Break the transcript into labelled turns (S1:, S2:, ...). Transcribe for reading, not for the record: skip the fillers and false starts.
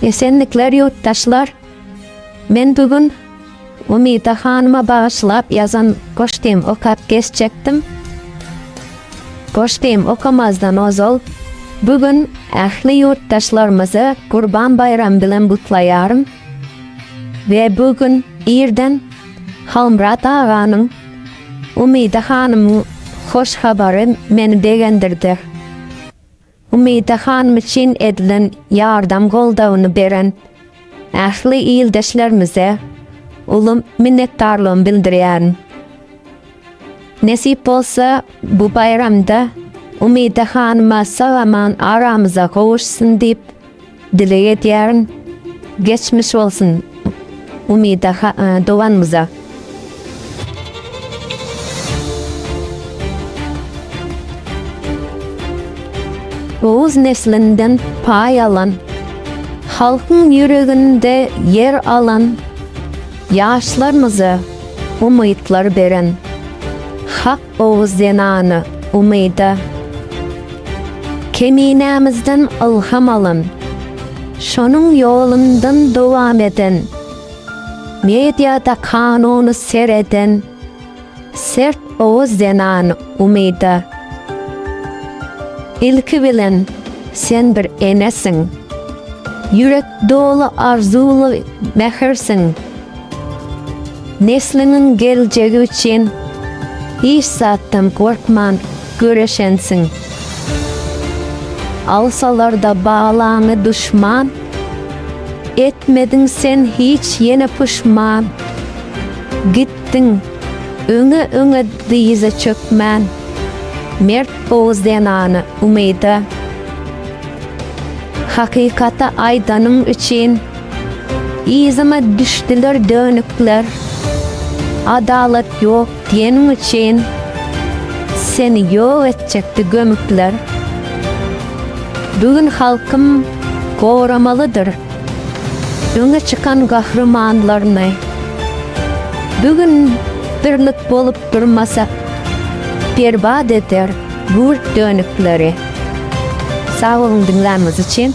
S1: Esenlikler yurttaşlar. Men bugün Umida hanıma bağışlap yazan koştayım okap geçecektim. Koştayım okamazdan ozol. Bugün ahli yurttaşlarımızı Kurban Bayram bilen kutlayarım. Ve bugün irden Halmrat ağanın Umida hanımın hoş haberi meni degendirdi. Umida hanım için edilen yardım Goldawını beren ahli ildeşlerimize ulum minnettarlığımı bildiriyorum. Nasip olsa bu bayramda Umida hanıma sağaman aramıza kavuşsun deyip dile ediyorum. Geçmiş olsun Umida doğanımıza. Oğuz neslinden pay alan, halkın yüreğinde yer alan, yaşlarımıza umutlar veren, hak Oğuz zenanı Umida. Keminamızdan ilham alan, şonun yolundan devam eden, medyada kanunu seyreden, sert Oğuz zenanı Umida. İlki bilen sen bir enesin, yürek dolu arzulu mehirsin. Neslinin geleceği için hiç saatten korkman göreşensin. Alsalar da bağlanı düşman, etmedin sen hiç yine pişman. Gittin öne dize çökmen. Mert Oğuz zenanı Umida. Hakikata aydanın için izime düştüler dönükler. Adalet yok diyenin için seni yok edecekti gömükler. Bugün halkım koramalıdır öne çıkan kahramanlarını. Bugün birlik bolup durmasa berbat eder bu dönükleri. Sağ olun dinleriniz için.